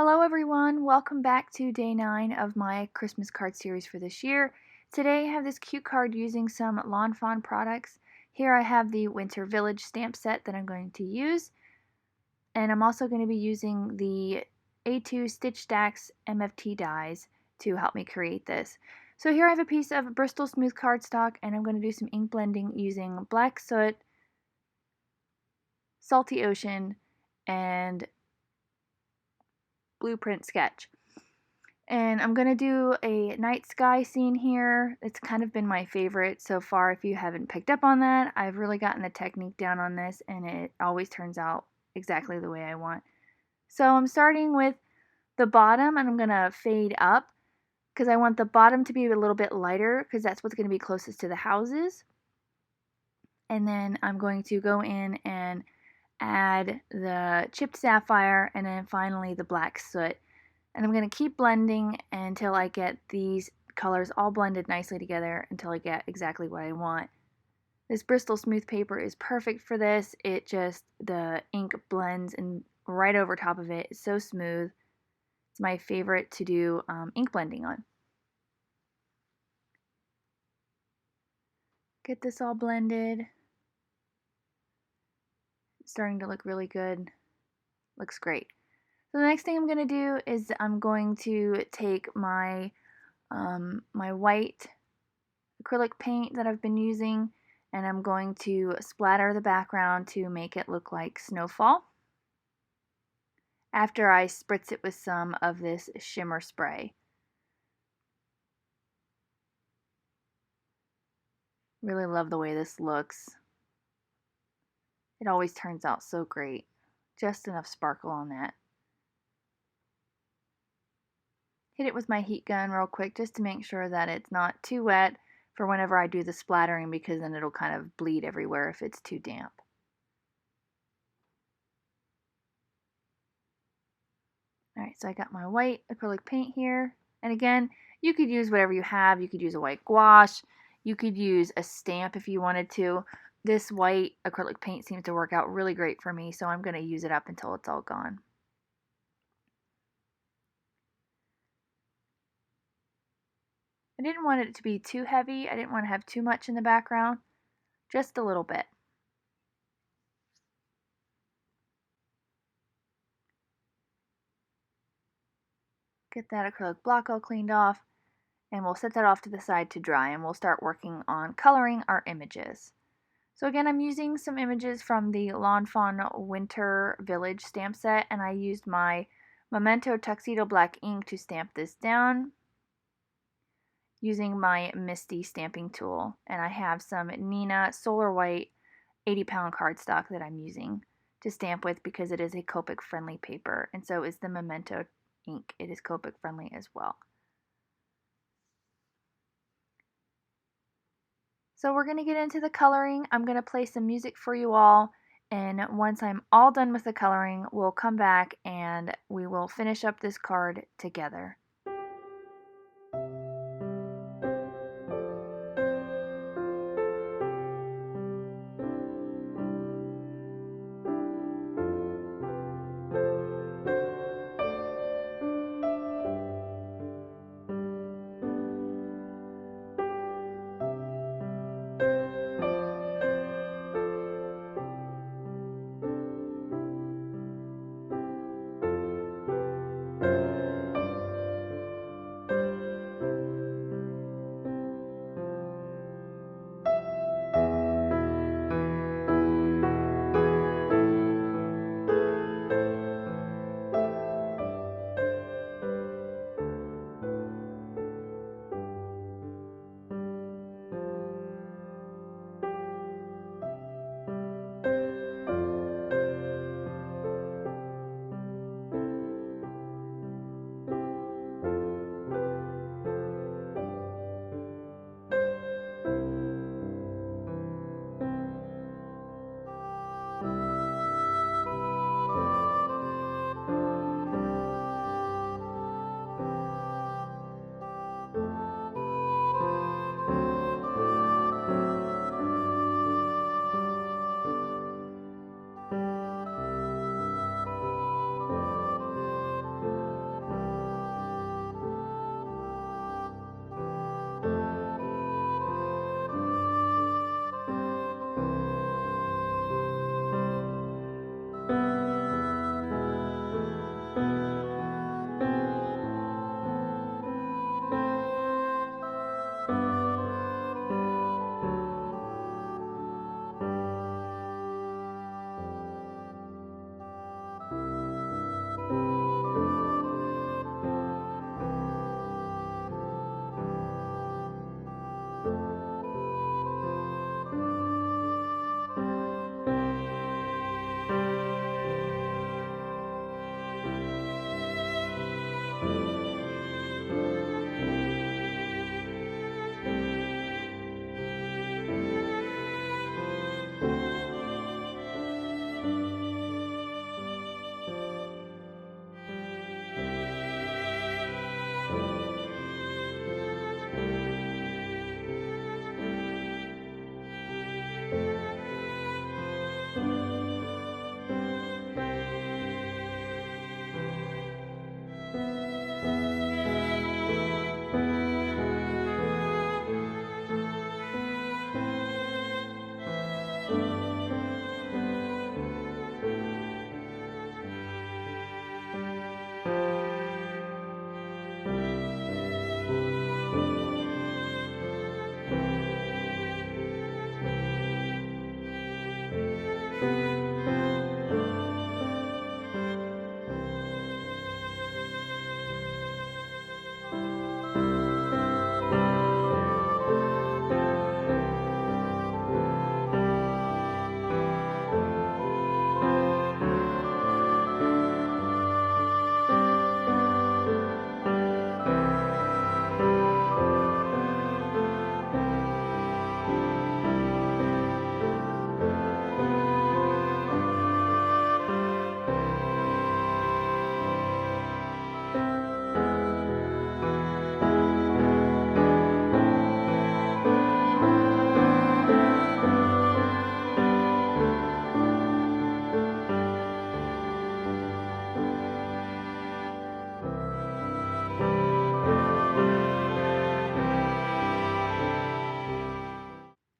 Hello everyone, welcome back to day 9 of my Christmas card series for this year. Today I have this cute card using some Lawn Fawn products. Here I have the Winter Village stamp set that I'm going to use. And I'm also going to be using the A2 Stitch Stax MFT dies to help me create this. So here I have a piece of Bristol smooth cardstock and I'm going to do some ink blending using Black Soot, Salty Ocean, and Blueprint Sketch. And I'm going to do a night sky scene here. It's kind of been my favorite so far. If you haven't picked up on that, I've really gotten the technique down on this and it always turns out exactly the way I want. So I'm starting with the bottom and I'm going to fade up because I want the bottom to be a little bit lighter because that's what's going to be closest to the houses. And then I'm going to go in and add the chipped sapphire and then finally the black soot. And I'm going to keep blending until I get these colors all blended nicely together until I get exactly what I want. This Bristol smooth paper is perfect for this. The ink blends and right over top of it. It's so smooth. It's my favorite to do ink blending on. Get this all blended. It's starting to look really good. Looks great. So the next thing I'm going to do is I'm going to take my my white acrylic paint that I've been using and I'm going to splatter the background to make it look like snowfall after I spritz it with some of this shimmer spray. Really love the way this looks. It always turns out so great. Just enough sparkle on that. Hit it with my heat gun real quick just to make sure that it's not too wet for whenever I do the splattering because then it'll kind of bleed everywhere if it's too damp. Alright, so I got my white acrylic paint here. And again, you could use whatever you have. You could use a white gouache. You could use a stamp if you wanted to. This white acrylic paint seems to work out really great for me, so I'm going to use it up until it's all gone. I didn't want it to be too heavy. I didn't want to have too much in the background. Just a little bit. Get that acrylic block all cleaned off. And we'll set that off to the side to dry. And we'll start working on coloring our images. So again, I'm using some images from the Lawn Fawn Winter Village stamp set. And I used my Memento Tuxedo black ink to stamp this down using my Misti stamping tool. And I have some Neenah Solar White 80-pound cardstock that I'm using to stamp with because it is a Copic friendly paper. And so is the Memento ink. It is Copic friendly as well. So we're going to get into the coloring. I'm going to play some music for you all. And once I'm all done with the coloring, we'll come back and we will finish up this card together.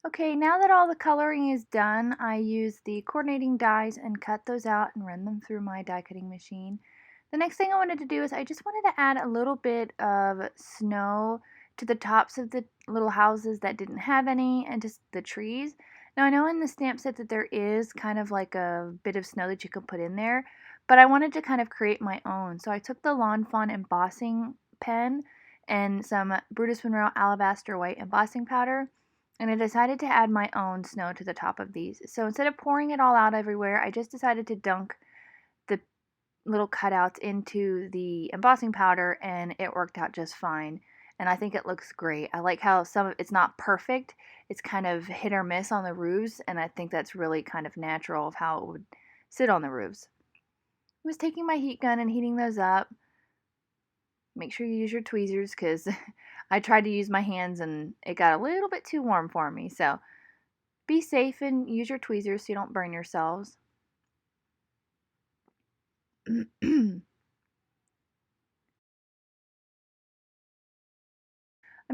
Okay, now that all the coloring is done, I use the coordinating dies and cut those out and run them through my die cutting machine. The next thing I wanted to do is I just wanted to add a little bit of snow to the tops of the little houses that didn't have any and just the trees. Now I know in the stamp set that there is kind of like a bit of snow that you can put in there, but I wanted to kind of create my own. So I took the Lawn Fawn embossing pen and some Brutus Monroe Alabaster white embossing powder, and I decided to add my own snow to the top of these. So instead of pouring it all out everywhere, I just decided to dunk the little cutouts into the embossing powder, and it worked out just fine. And I think it looks great. I like how some of it's not perfect. It's kind of hit or miss on the roofs, and I think that's really kind of natural of how it would sit on the roofs. I was taking my heat gun and heating those up. Make sure you use your tweezers because I tried to use my hands and it got a little bit too warm for me. So be safe and use your tweezers so you don't burn yourselves. I'm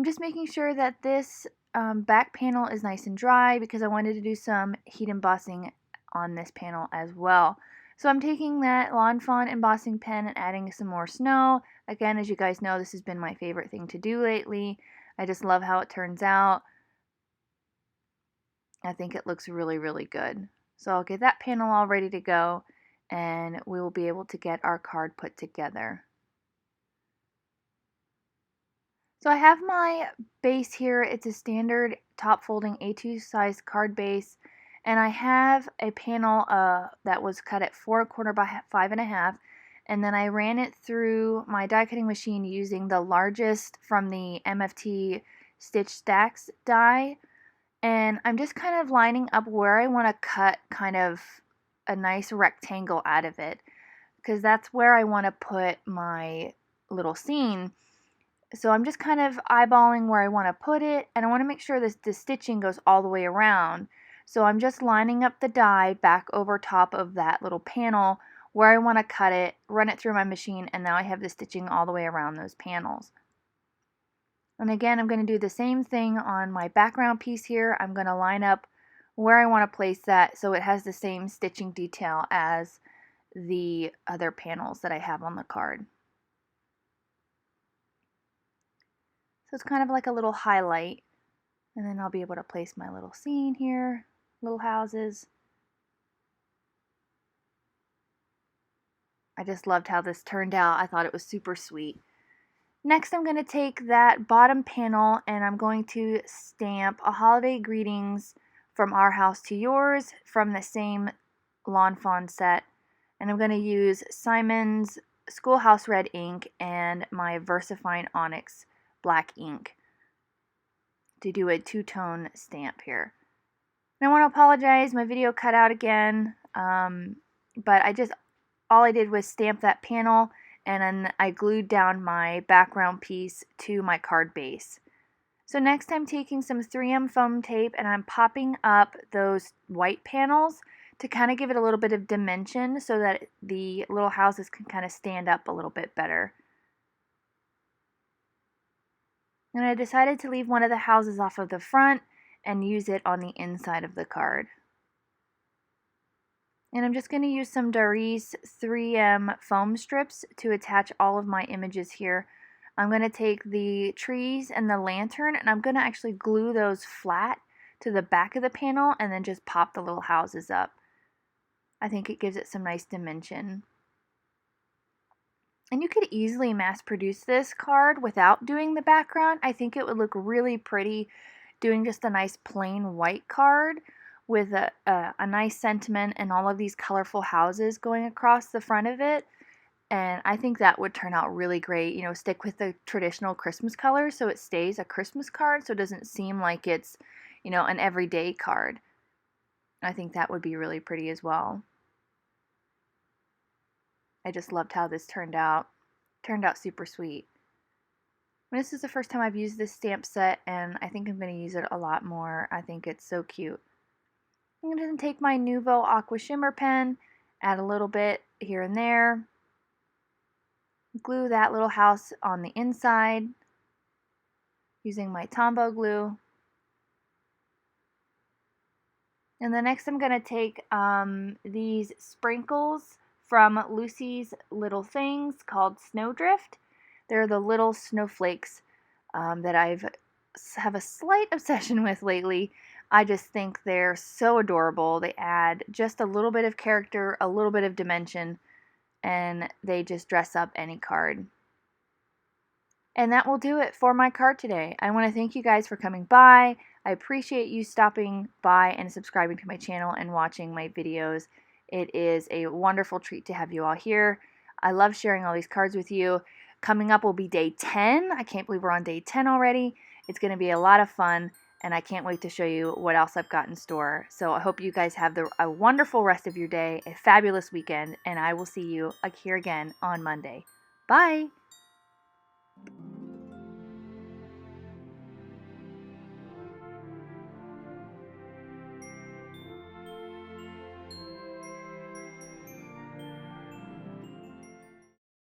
just making sure that this back panel is nice and dry because I wanted to do some heat embossing on this panel as well. So I'm taking that Lawn Fawn embossing pen and adding some more snow. Again, as you guys know, this has been my favorite thing to do lately. I just love how it turns out. I think it looks really, really good. So I'll get that panel all ready to go and we will be able to get our card put together. So I have my base here. It's a standard top folding A2 size card base, and I have a panel that was cut at 4¼ by 5½, and then I ran it through my die cutting machine using the largest from the MFT Stitch Stax die, and I'm just kind of lining up where I want to cut kind of a nice rectangle out of it, because that's where I want to put my little scene. So I'm just kind of eyeballing where I want to put it, and I want to make sure the stitching goes all the way around. So I'm just lining up the die back over top of that little panel where I want to cut it, run it through my machine, and now I have the stitching all the way around those panels. And again, I'm going to do the same thing on my background piece here. I'm going to line up where I want to place that so it has the same stitching detail as the other panels that I have on the card. So it's kind of like a little highlight, and then I'll be able to place my little scene here, little houses. I just loved how this turned out. I thought it was super sweet. Next, I'm going to take that bottom panel and I'm going to stamp a holiday greetings from our house to yours from the same Lawn Fawn set. And I'm going to use Simon's Schoolhouse Red ink and my VersaFine Onyx black ink to do a two-tone stamp here. And I want to apologize, my video cut out again, but all I did was stamp that panel and then I glued down my background piece to my card base. So next I'm taking some 3M foam tape and I'm popping up those white panels to kind of give it a little bit of dimension so that the little houses can kind of stand up a little bit better. And I decided to leave one of the houses off of the front and use it on the inside of the card. And I'm just going to use some Doris 3M foam strips to attach all of my images here. I'm going to take the trees and the lantern and I'm going to actually glue those flat to the back of the panel and then just pop the little houses up. I think it gives it some nice dimension. And you could easily mass produce this card without doing the background. I think it would look really pretty doing just a nice plain white card with a nice sentiment and all of these colorful houses going across the front of it. And I think that would turn out really great. You know, stick with the traditional Christmas colors so it stays a Christmas card so it doesn't seem like it's, you know, an everyday card. I think that would be really pretty as well. I just loved how this turned out. Turned out super sweet. And this is the first time I've used this stamp set and I think I'm going to use it a lot more. I think it's so cute. I'm going to take my Nuvo Aqua Shimmer pen, add a little bit here and there, glue that little house on the inside using my Tombow glue. And then next I'm going to take these sprinkles from Lucy's Little Things called Snowdrift. They're the little snowflakes that have a slight obsession with lately. I just think they're so adorable. They add just a little bit of character, a little bit of dimension, and they just dress up any card. And that will do it for my card today. I want to thank you guys for coming by. I appreciate you stopping by and subscribing to my channel and watching my videos. It is a wonderful treat to have you all here. I love sharing all these cards with you. Coming up will be day 10. I can't believe we're on day 10 already. It's going to be a lot of fun, and I can't wait to show you what else I've got in store. So I hope you guys have a wonderful rest of your day, a fabulous weekend, and I will see you here again on Monday. Bye!